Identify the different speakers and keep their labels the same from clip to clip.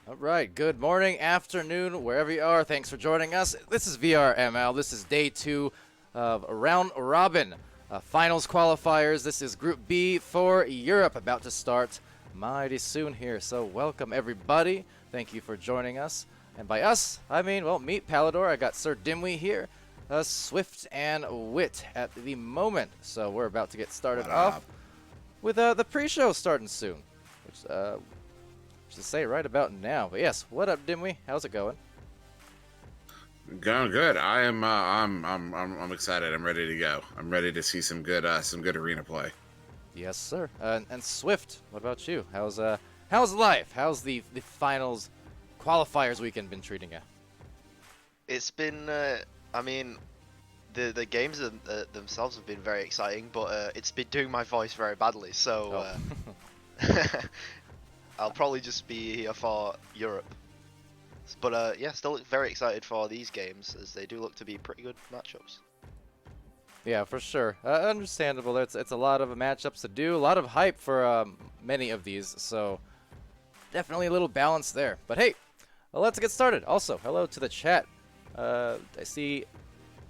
Speaker 1: All right, good morning, afternoon, wherever you are. Thanks for joining us. This is VRML. This is day 2 of round robin finals qualifiers. This is Group B for Europe, about to start mighty soon here. So welcome everybody. Thank you for joining us. And by us, I mean, well, meet Palidore. I got SirDimwi here, Swift and Wit at the moment. So we're about to get started off with the pre-show starting soon, which to say right about now. But yes, what up, Dimwi? How's it going?
Speaker 2: Going good. I am. I'm excited. I'm ready to go. I'm ready to see some good arena play.
Speaker 1: Yes, sir. And Swift, what about you? How's life? How's the finals qualifiers weekend been treating you?
Speaker 3: It's been. I mean, the games themselves have been very exciting, but it's been doing my voice very badly. So I'll probably just be here for Europe. But yeah, still very excited for these games, as they do look to be pretty good matchups.
Speaker 1: Yeah, for sure. Understandable. It's a lot of matchups to do, a lot of hype for many of these, so definitely a little balance there. But hey, well, let's get started. Also, hello to the chat. I see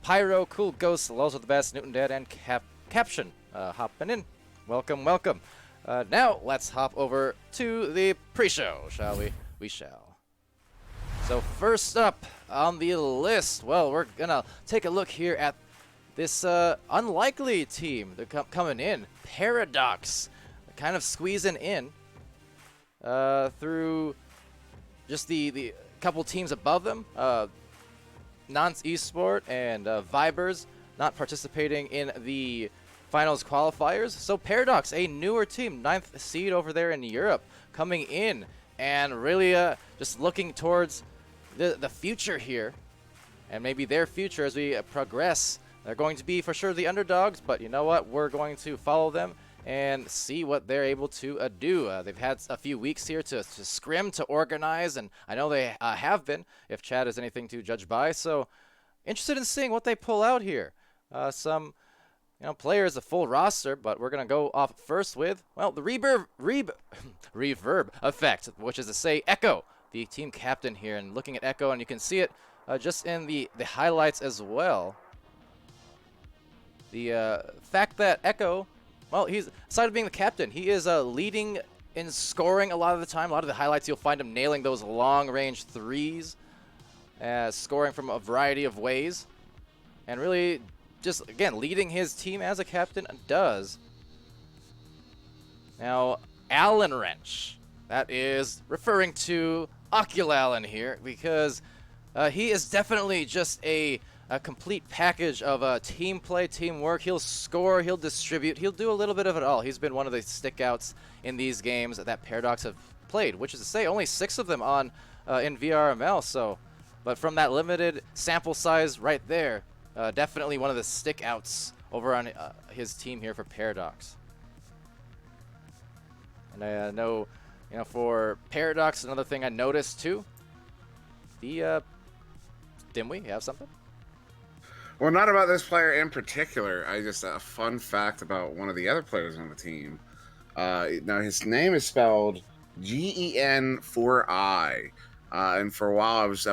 Speaker 1: Pyro, Cool Ghost, Lows with the Best, Newton Dad, and Caption hopping in. Welcome, welcome. Now, let's hop over to the pre-show, shall we? We shall. So first up on the list, well, we're gonna take a look here at this unlikely team. They're coming in. Paradox, kind of squeezing in through just the couple teams above them. Nonce Esport and Vibers not participating in the finals qualifiers. So Paradox, a newer team, 9th seed over there in Europe, coming in and really just looking towards the future here, and maybe their future as we progress. They're going to be for sure the underdogs, but you know what? We're going to follow them and see what they're able to do. They've had a few weeks here to scrim, to organize, and I know they have been, if Chad is anything to judge by. So interested in seeing what they pull out here. Some players, a full roster, but we're going to go off first with, well, the reverb effect, which is to say Echo, the team captain here, and looking at Echo, and you can see it just in the highlights as well. The fact that Echo, well, he's, aside of being the captain, he is leading in scoring a lot of the time. A lot of the highlights, you'll find him nailing those long-range threes, scoring from a variety of ways, and really just, again, leading his team as a captain does. Now, Allen Wrench, that is referring to Oculallen here, because he is definitely just a complete package of team play, teamwork. He'll score, he'll distribute, he'll do a little bit of it all. He's been one of the stickouts in these games that Paradox have played, which is to say only 6 of them on in VRML. So, but from that limited sample size right there, definitely one of the stickouts over on his team here for Paradox. And I know, for Paradox, another thing I noticed too, the Dimwi, you have something?
Speaker 2: Well, not about this player in particular. I just a fun fact about one of the other players on the team. Now his name is spelled Gen4I. And for a while, I was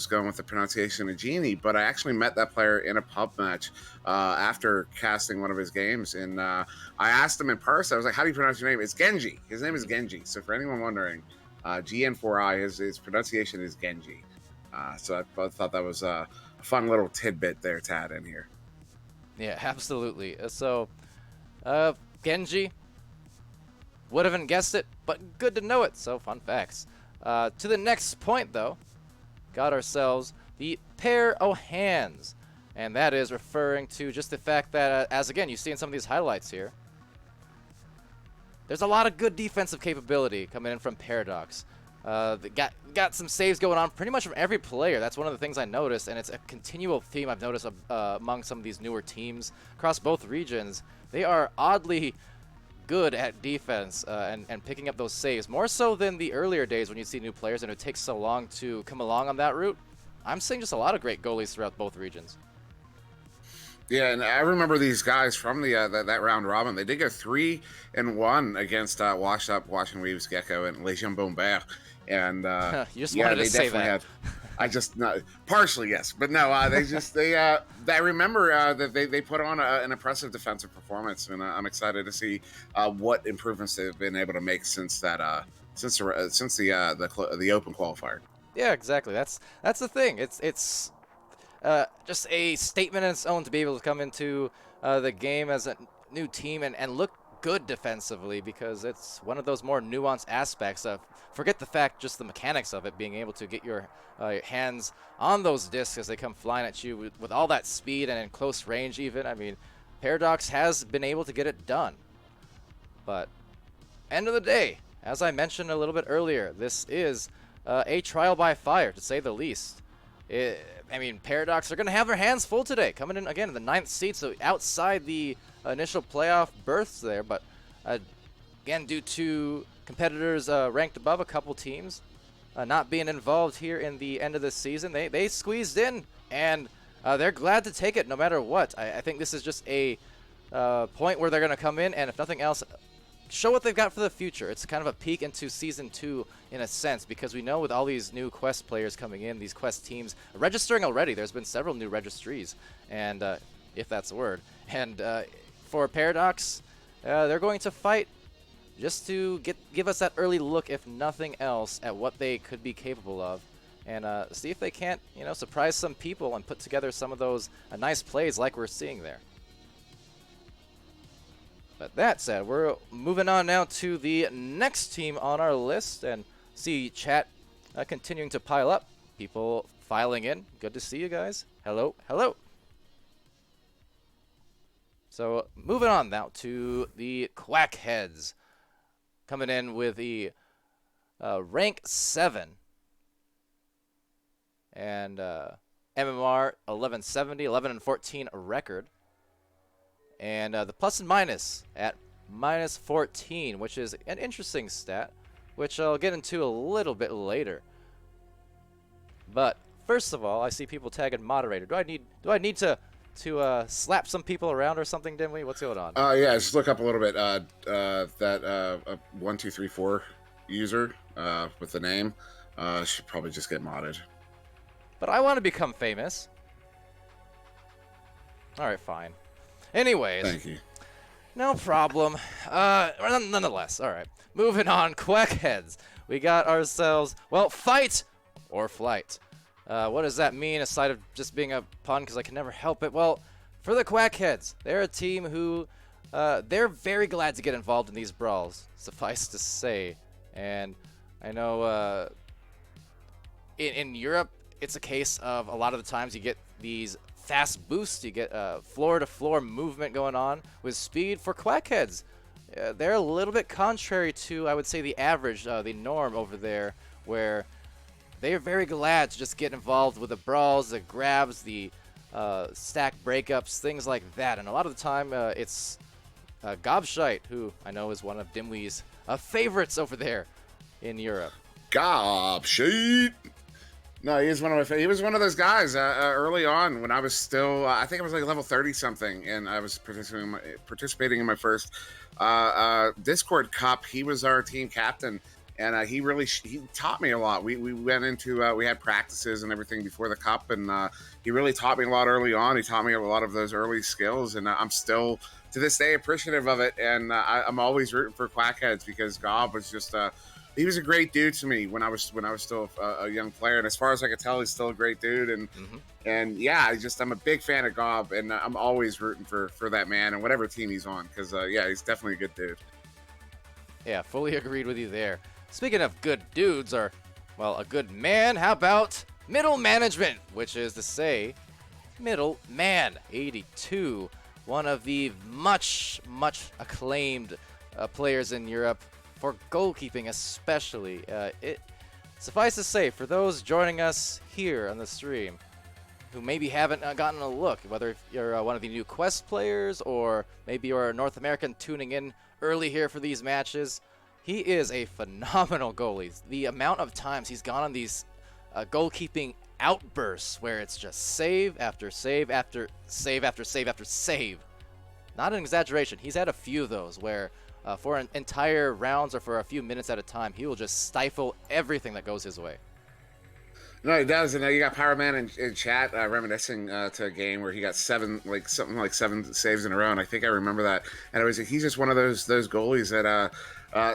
Speaker 2: going with the pronunciation of Genie, but I actually met that player in a pub match after casting one of his games, and I asked him in person. I was like, "How do you pronounce your name?" It's Genji. His name is Genji. So for anyone wondering, GN4I, his pronunciation is Genji. So I thought that was a fun little tidbit there to add in here.
Speaker 1: Yeah, absolutely. So, Genji, would haven't guessed it, but good to know it. So fun facts. To the next point, though, got ourselves the pair of hands. And that is referring to just the fact that, as again, you see in some of these highlights here, there's a lot of good defensive capability coming in from Paradox. They got some saves going on pretty much from every player. That's one of the things I noticed, and it's a continual theme I've noticed among some of these newer teams across both regions. They are oddly good at defense and picking up those saves, more so than the earlier days when you see new players and it takes so long to come along on that route. I'm seeing just a lot of great goalies throughout both regions.
Speaker 2: Yeah, and I remember these guys from the that round robin. They did go 3-1 against Washed Up, Washington Weaves, Gecko, and Les Jambons, and
Speaker 1: You just
Speaker 2: yeah,
Speaker 1: wanted to
Speaker 2: they
Speaker 1: say
Speaker 2: definitely
Speaker 1: that.
Speaker 2: had. I just not partially yes, but no, I remember that they put on an impressive defensive performance, and I'm excited to see what improvements they've been able to make since the open qualifier.
Speaker 1: Yeah, exactly. That's the thing. It's just a statement in its own to be able to come into the game as a new team and look good defensively, because it's one of those more nuanced aspects of, forget the fact, just the mechanics of it, being able to get your hands on those discs as they come flying at you with all that speed and in close range even. I mean, Paradox has been able to get it done. But end of the day, as I mentioned a little bit earlier, this is a trial by fire, to say the least. I mean, Paradox are going to have their hands full today, coming in again in the 9th seed, so outside the initial playoff berths there. But again, due to competitors ranked above a couple teams not being involved here in the end of the season, they squeezed in, and they're glad to take it no matter what. I think this is just a point where they're going to come in, and if nothing else, show what they've got for the future. It's kind of a peek into Season 2 in a sense, because we know with all these new Quest players coming in, these Quest teams registering already, there's been several new registries, and if that's a word. And for Paradox, they're going to fight just to give us that early look, if nothing else, at what they could be capable of, and see if they can't, surprise some people and put together some of those nice plays like we're seeing there. But that said, we're moving on now to the next team on our list, and see chat continuing to pile up. People filing in. Good to see you guys. Hello, hello. So moving on now to the Quackheads, coming in with the rank 7 and MMR 1170, 11-14 record. And the plus and minus at -14, which is an interesting stat, which I'll get into a little bit later. But first of all, I see people tagging moderator. Do I need to slap some people around or something, Dimwi? What's going on?
Speaker 2: Yeah, just look up a little bit. That 1234 user with the name should probably just get modded.
Speaker 1: But I want to become famous. All right, fine. Anyways.
Speaker 2: Thank you.
Speaker 1: No problem. Nonetheless, all right. Moving on, Quackheads. We got ourselves, well, fight or flight. What does that mean, aside of just being a pun, because I can never help it? Well, for the Quackheads, they're a team who, they're very glad to get involved in these brawls, suffice to say. And I know in Europe, it's a case of a lot of the times you get these fast boosts, you get floor-to-floor movement going on with speed. For Quackheads, they're a little bit contrary to, I would say, the average, the norm over there, where they are very glad to just get involved with the brawls, the grabs, the stack breakups, things like that. And a lot of the time, it's Gobshite, who I know is one of Dimwi's favorites over there in Europe.
Speaker 2: Gobshite! No, he was one of those guys early on when I was still, I think I was like level 30 something, and I was participating in my first Discord Cup. He was our team captain, and he taught me a lot. We went into, we had practices and everything before the cup, and he really taught me a lot early on. He taught me a lot of those early skills, and I'm still, to this day, appreciative of it, and I'm always rooting for Quackheads, because Gob was just he was a great dude to me when I was still a young player, and as far as I could tell, he's still a great dude. And yeah, I'm a big fan of Gob, and I'm always rooting for that man and whatever team he's on, because yeah, he's definitely a good dude.
Speaker 1: Yeah, fully agreed with you there. Speaking of good dudes, or well, a good man, how about middle management, which is to say, Middle Man 82, one of the much acclaimed players in Europe. For goalkeeping especially. Suffice to say, for those joining us here on the stream who maybe haven't gotten a look, whether you're one of the new Quest players or maybe you're a North American tuning in early here for these matches, he is a phenomenal goalie. The amount of times he's gone on these goalkeeping outbursts where it's just save after save after save after save after save. Not an exaggeration. He's had a few of those where for an entire rounds or for a few minutes at a time, he will just stifle everything that goes his way.
Speaker 2: No, he does. And you got Power Man in chat reminiscing to a game where he got something like 7 saves in a row. And I think I remember that. And he's just one of those goalies that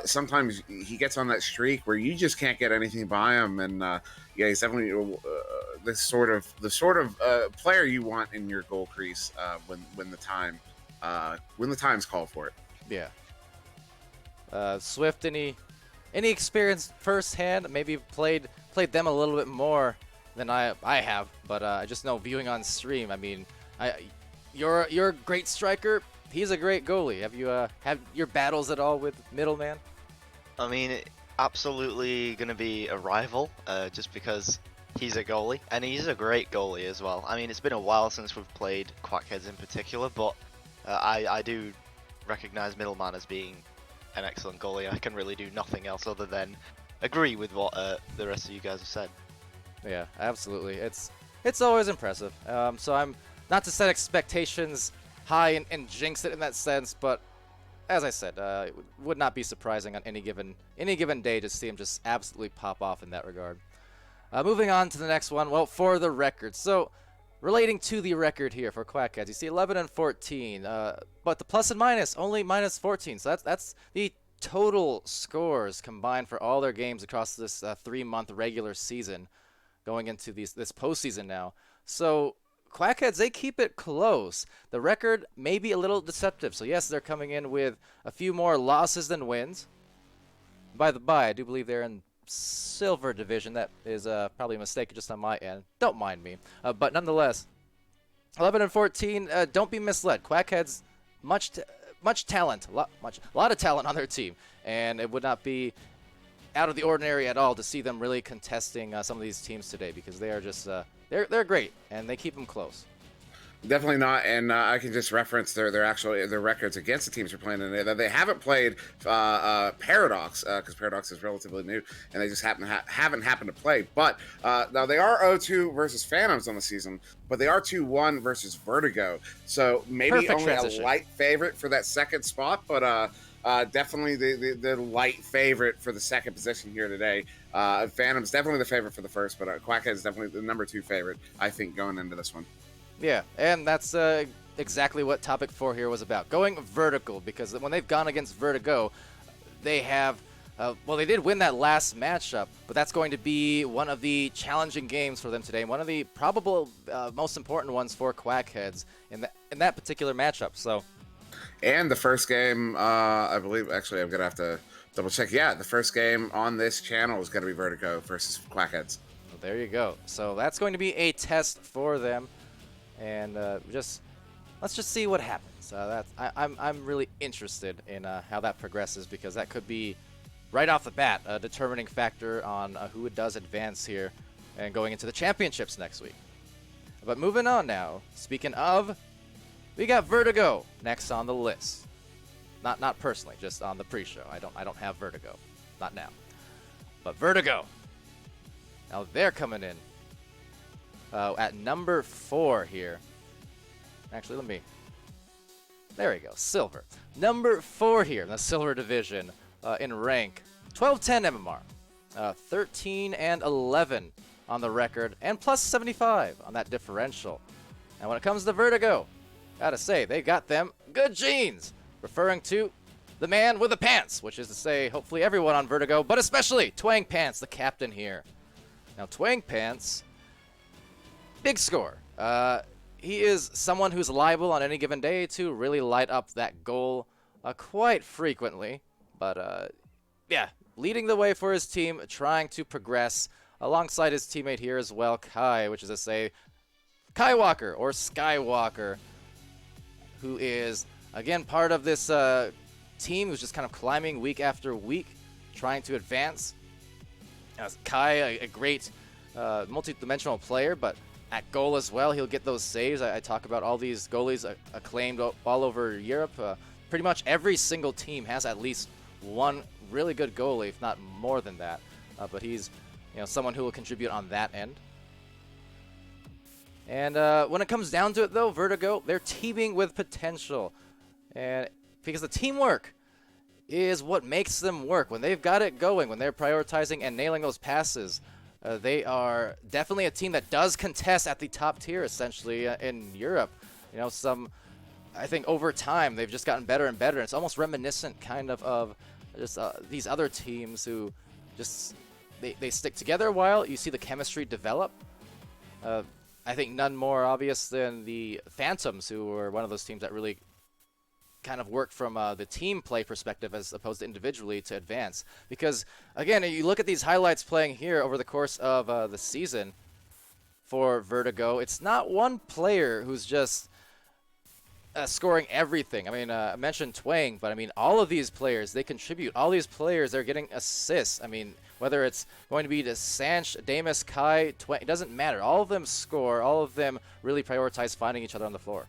Speaker 2: sometimes he gets on that streak where you just can't get anything by him. And yeah, he's definitely the sort of player you want in your goal crease when the time's called for it.
Speaker 1: Yeah. Swift, any experience firsthand? Maybe played them a little bit more than I have, but I just know viewing on stream. I mean, you're a great striker. He's a great goalie. Have you had your battles at all with Middleman?
Speaker 3: I mean, absolutely gonna be a rival, just because he's a goalie and he's a great goalie as well. I mean, it's been a while since we've played Quackheads in particular, but I do recognize Middleman as being an excellent goalie. I can really do nothing else other than agree with what the rest of you guys have said.
Speaker 1: Yeah, absolutely. It's always impressive. So I'm not to set expectations high and jinx it in that sense, but as I said, it would not be surprising on any given day to see him just absolutely pop off in that regard. Moving on to the next one. Well, for the record, so relating to the record here for Quackheads, you see 11 and 14, but the plus and minus only minus 14. So that's the total scores combined for all their games across this 3-month regular season going into this postseason now. So Quackheads, they keep it close. The record may be a little deceptive. So yes, they're coming in with a few more losses than wins. By the by, I do believe they're in silver division. That is probably a mistake just on my end. Don't mind me. But nonetheless, 11 and 14, don't be misled. Quackheads, much talent, a lot of talent on their team, and it would not be out of the ordinary at all to see them really contesting some of these teams today, because they are just they're great and they keep them close.
Speaker 2: Definitely not, and I can just reference their records against the teams they're playing today. They haven't played Paradox because Paradox is relatively new, and they just haven't happened to play. But now they are 0-2 versus Phantoms on the season, but they are 2-1 versus Vertigo. So maybe
Speaker 1: Perfect
Speaker 2: only
Speaker 1: transition.
Speaker 2: A light favorite for that second spot, but definitely the light favorite for the second position here today. Phantom's definitely the favorite for the first, but Quackhead is definitely the number 2 favorite, I think, going into this one.
Speaker 1: Yeah, and that's exactly what Topic 4 here was about. Going vertical, because when they've gone against Vertigo, they have, well, they did win that last matchup, but that's going to be one of the challenging games for them today, one of the probable most important ones for Quackheads in that particular matchup. So,
Speaker 2: and the first game, I believe, actually, I'm going to have to double check. Yeah, the first game on this channel is going to be Vertigo versus Quackheads.
Speaker 1: Well, there you go. So that's going to be a test for them. And let's just see what happens. I'm really interested in how that progresses, because that could be right off the bat a determining factor on who does advance here and going into the championships next week. But moving on now, speaking of, we got Vertigo next on the list. Not personally, just on the pre-show. I don't have Vertigo, not now. But Vertigo, now they're coming in. At number 4 here. Actually, there we go, silver. Number 4 here in the silver division in rank. 12-10 MMR. 13 and 11 on the record, and plus 75 on that differential. And when it comes to Vertigo, gotta say, they got them good genes. Referring to the man with the pants, which is to say, hopefully everyone on Vertigo, but especially Twang Pants, the captain here. Now, Twang Pants, big score. He is someone who's liable on any given day to really light up that goal quite frequently. But yeah, leading the way for his team, trying to progress alongside his teammate here as well, Kai, which is to say, Kai Walker or Skywalker, who is, again, part of this team who's just kind of climbing week after week, trying to advance. Kai, a great multi-dimensional player, but at goal as well, he'll get those saves. I talk about all these goalies acclaimed all over Europe. Pretty much every single team has at least one really good goalie, if not more than that. But he's, someone who will contribute on that end. And when it comes down to it, though, Vertigo, they're teaming with potential. And because the teamwork is what makes them work. When they've got it going, when they're prioritizing and nailing those passes, they are definitely a team that does contest at the top tier, essentially, in Europe. You know, I think over time, they've just gotten better and better. And it's almost reminiscent kind of just these other teams who just, they stick together a while. You see the chemistry develop. I think none more obvious than the Phantoms, who were one of those teams that really kind of worked from the team play perspective as opposed to individually to advance. Because, again, you look at these highlights playing here over the course of the season for Vertigo, it's not one player who's just scoring everything. I mean, I mentioned Twang, but I mean, all of these players, they contribute. All these players, they're getting assists. I mean, whether it's going to be to Sanch, Damus, Kai, Twang, it doesn't matter. All of them score. All of them really prioritize finding each other on the floor.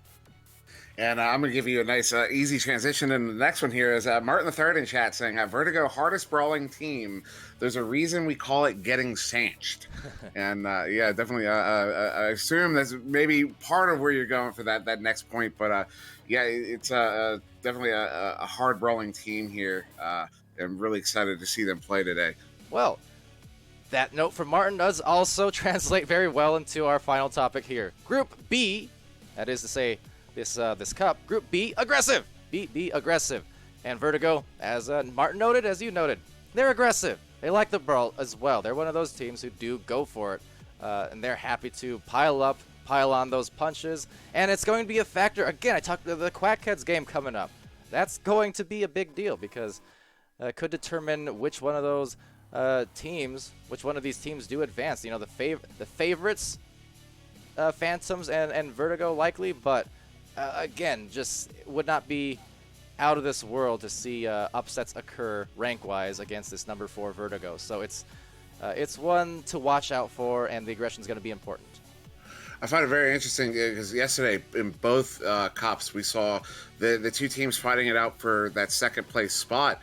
Speaker 2: And I'm going to give you a nice, easy transition. And the next one here is Martin III in chat saying, Vertigo, hardest brawling team. There's a reason we call it getting sanched. And yeah, definitely, I assume that's maybe part of where you're going for that next point. But yeah, it's definitely a hard brawling team here. I'm really excited to see them play today.
Speaker 1: Well, that note from Martin does also translate very well into our final topic here. Group B, that is to say, this cup, Group B, aggressive. Be aggressive. And Vertigo, as Martin noted, as you noted, they're aggressive. They like the brawl as well. They're one of those teams who do go for it, and they're happy to pile on those punches. And it's going to be a factor. Again, I talked the Quackheads game coming up. That's going to be a big deal because it could determine which one of those teams, which one of these teams do advance. You know, the favorites, Phantoms and Vertigo likely, but again, just would not be out of this world to see upsets occur rank-wise against this number 4 Vertigo. So it's one to watch out for, and the aggression is going to be important.
Speaker 2: I find it very interesting because yesterday in both cups we saw the two teams fighting it out for that second place spot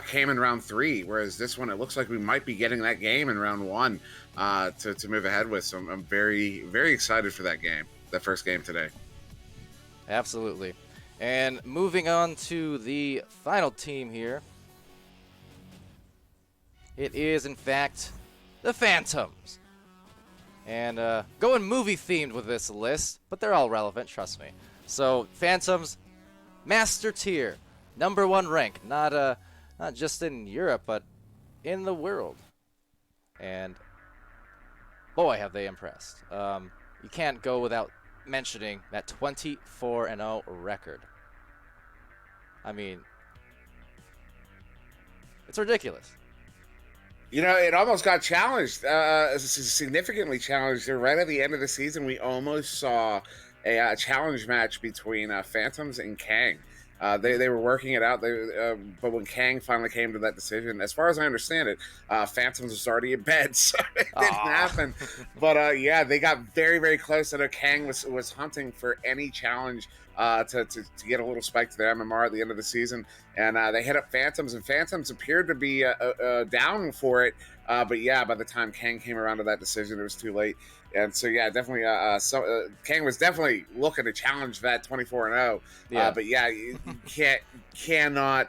Speaker 2: came in round 3, whereas this one it looks like we might be getting that game in round 1 to move ahead with. So I'm very, very excited for that game, that first game today.
Speaker 1: Absolutely. And moving on to the final team here. It is, in fact, the Phantoms. And going movie-themed with this list, but they're all relevant, trust me. So, Phantoms, Master Tier, number 1 rank, not just in Europe, but in the world. And boy, have they impressed. You can't go without mentioning that 24-0 record. I mean, it's ridiculous.
Speaker 2: You know, it almost got challenged, significantly challenged. Right at the end of the season, we almost saw a challenge match between Phantoms and Kang. They were working it out, but when Kang finally came to that decision, as far as I understand it, Phantoms was already in bed, so it didn't happen. But yeah, they got very, very close. I know Kang was hunting for any challenge to get a little spike to their MMR at the end of the season, and they hit up Phantoms, and Phantoms appeared to be down for it. But yeah, by the time Kang came around to that decision, it was too late. And so, yeah, definitely, Kang was definitely looking to challenge that 24-0.
Speaker 1: Yeah.
Speaker 2: But yeah, you cannot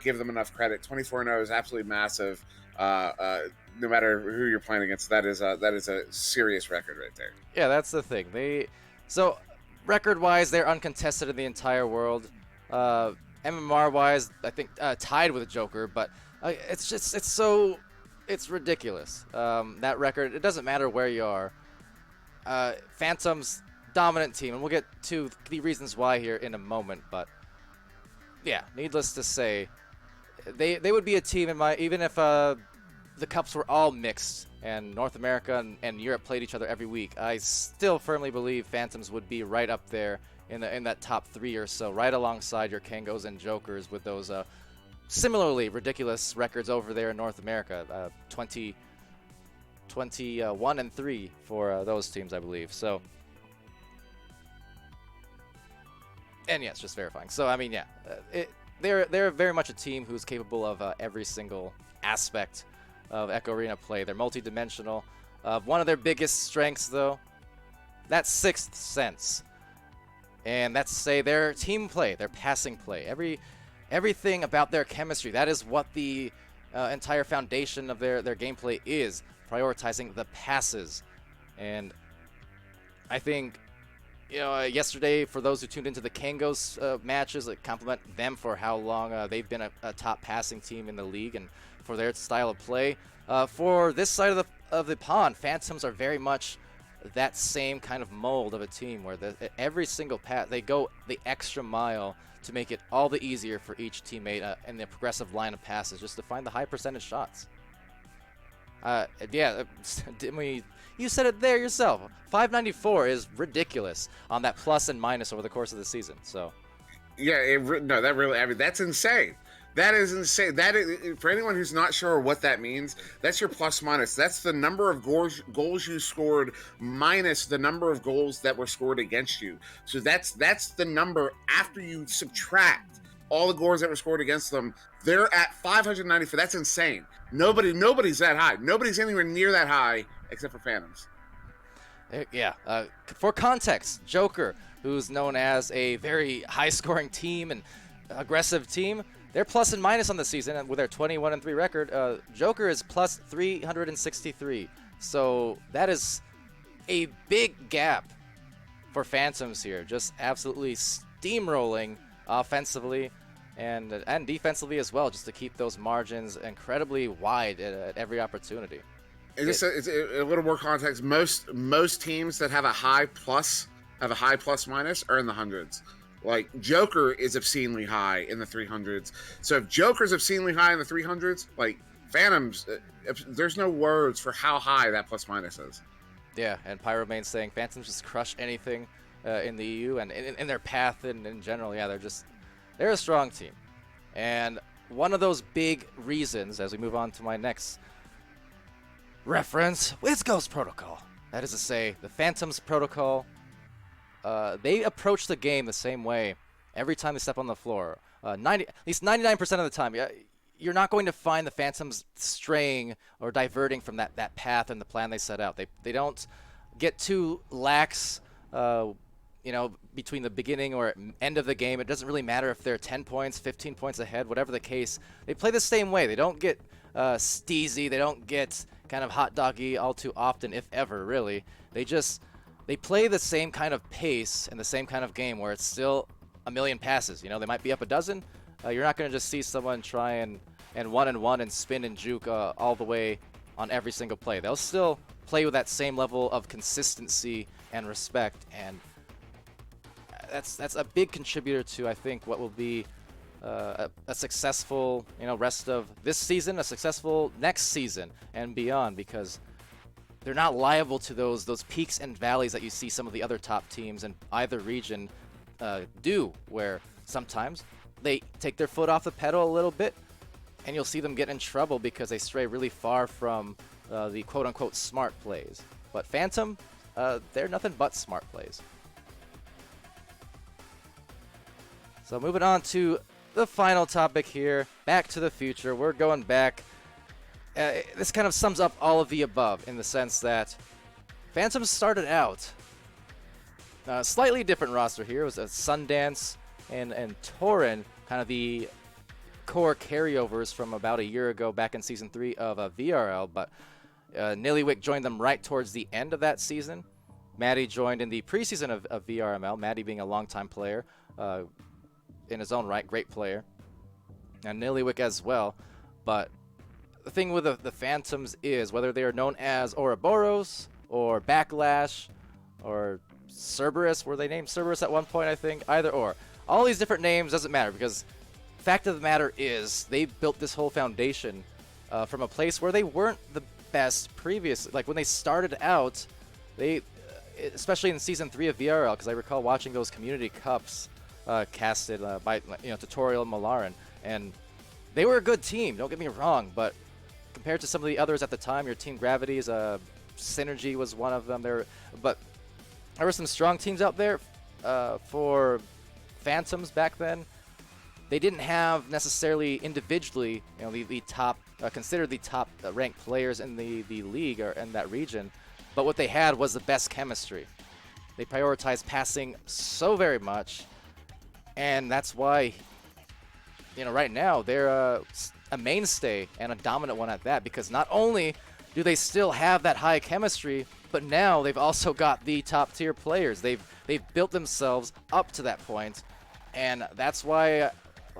Speaker 2: give them enough credit. 24-0 is absolutely massive. No matter who you're playing against, that is a serious record right there.
Speaker 1: Yeah, that's the thing. So record-wise, they're uncontested in the entire world. MMR-wise, I think tied with Joker, but it's ridiculous. That record, it doesn't matter where you are. Phantoms, dominant team, and we'll get to the reasons why here in a moment, but yeah, needless to say, they would be a team even if the cups were all mixed and North America and Europe played each other every week. I still firmly believe Phantoms would be right up there in that top 3 or so, right alongside your Kangos and Jokers with those similarly ridiculous records over there in North America, 21-3 for those teams, I believe. So, and yes, just verifying. So, I mean, yeah, they're very much a team who's capable of every single aspect of Echo Arena play. They're multi-dimensional. One of their biggest strengths, though, that sixth sense. And that's to say their team play, their passing play, everything about their chemistry. That is what the entire foundation of their gameplay is, prioritizing the passes. And I think, yesterday, for those who tuned into the Kangos matches, compliment them for how long they've been a top passing team in the league and for their style of play. For this side of the pond, Phantoms are very much that same kind of mold of a team where every single pass, they go the extra mile to make it all the easier for each teammate in the progressive line of passes just to find the high percentage shots. Dimwi, you said it there yourself. 594 is ridiculous on that plus and minus over the course of the season. So,
Speaker 2: yeah, that's insane. That is insane. That is, for anyone who's not sure what that means, that's your plus minus. That's the number of goals you scored minus the number of goals that were scored against you. So that's the number after you subtract all the goals that were scored against them. They're at 594. That's insane. Nobody's that high. Nobody's anywhere near that high except for Phantoms.
Speaker 1: Yeah. For context, Joker, who's known as a very high-scoring team and aggressive team, they're plus and minus on the season, and with their 21-3 record, Joker is plus 363. So that is a big gap for Phantoms here, just absolutely steamrolling offensively and defensively as well, just to keep those margins incredibly wide at every opportunity.
Speaker 2: It's a little more context. Most teams that have a high plus minus are in the hundreds. Like, Joker is obscenely high in the 300s. So if Joker's obscenely high in the 300s, like, Phantoms, there's no words for how high that plus minus is.
Speaker 1: Yeah, and Pyromane's saying Phantoms just crush anything in the EU and in their path and in general. Yeah, they're a strong team. And one of those big reasons, as we move on to my next reference, is Ghost Protocol. That is to say, the Phantoms Protocol. They approach the game the same way every time they step on the floor. At least 99% of the time, you're not going to find the Phantoms straying or diverting from that path and the plan they set out. They don't get too lax, between the beginning or end of the game. It doesn't really matter if they're 10 points, 15 points ahead, whatever the case. They play the same way. They don't get steezy. They don't get kind of hot doggy all too often, if ever, really. They play the same kind of pace and the same kind of game where it's still a million passes. They might be up a dozen. You're not going to just see someone try and one-and-one and spin and juke all the way on every single play. They'll still play with that same level of consistency and respect, and that's a big contributor to, I think, what will be a successful rest of this season, a successful next season and beyond, because they're not liable to those peaks and valleys that you see some of the other top teams in either region do, where sometimes they take their foot off the pedal a little bit, and you'll see them get in trouble because they stray really far from the quote-unquote smart plays. But Phantom, they're nothing but smart plays. So moving on to the final topic here, Back to the Future. We're going back. This kind of sums up all of the above in the sense that Phantoms started out a slightly different roster here. It was a Sundance and Torin, kind of the core carryovers from about a year ago back in Season 3 of VRL, but Nillywick joined them right towards the end of that season. Maddie joined in the preseason of VRML, Maddie being a longtime player in his own right, great player, and Nillywick as well. But the thing with the Phantoms is, whether they are known as Ouroboros or Backlash or Cerberus, were they named Cerberus at one point, I think? Either or. All these different names doesn't matter, because fact of the matter is they built this whole foundation from a place where they weren't the best previously. Like when they started out, they, especially in Season 3 of VRL, because I recall watching those community cups casted by Tutorial and Malaran, and they were a good team, don't get me wrong, but compared to some of the others at the time, your Team Gravities, Synergy was one of them. But there were some strong teams out there for Phantoms back then. They didn't have necessarily individually, the top, considered the top ranked players in the league or in that region, but what they had was the best chemistry. They prioritize passing so very much, and that's why, you know, right now they're a mainstay and a dominant one at that, because not only do they still have that high chemistry, but now they've also got the top tier players. They've built themselves up to that point, and that's why,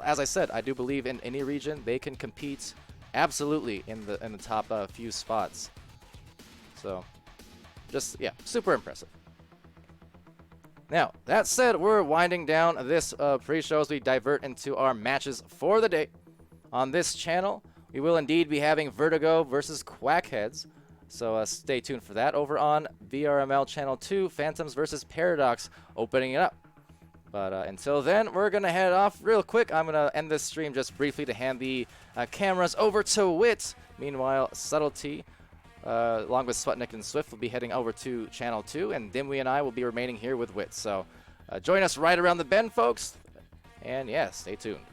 Speaker 1: as I said, I do believe in any region they can compete absolutely in the top few spots. So, just yeah, super impressive. Now, that said, we're winding down this pre-show as we divert into our matches for the day. On this channel, we will indeed be having Vertigo versus Quackheads, so stay tuned for that. Over on VRML Channel 2, Phantoms versus Paradox opening it up. But until then, we're going to head off real quick. I'm going to end this stream just briefly to hand the cameras over to Wit. Meanwhile, Subtlety, along with Sputnik and Swift, will be heading over to Channel 2, and Dimwi and I will be remaining here with Wit. So join us right around the bend, folks, and yeah, stay tuned.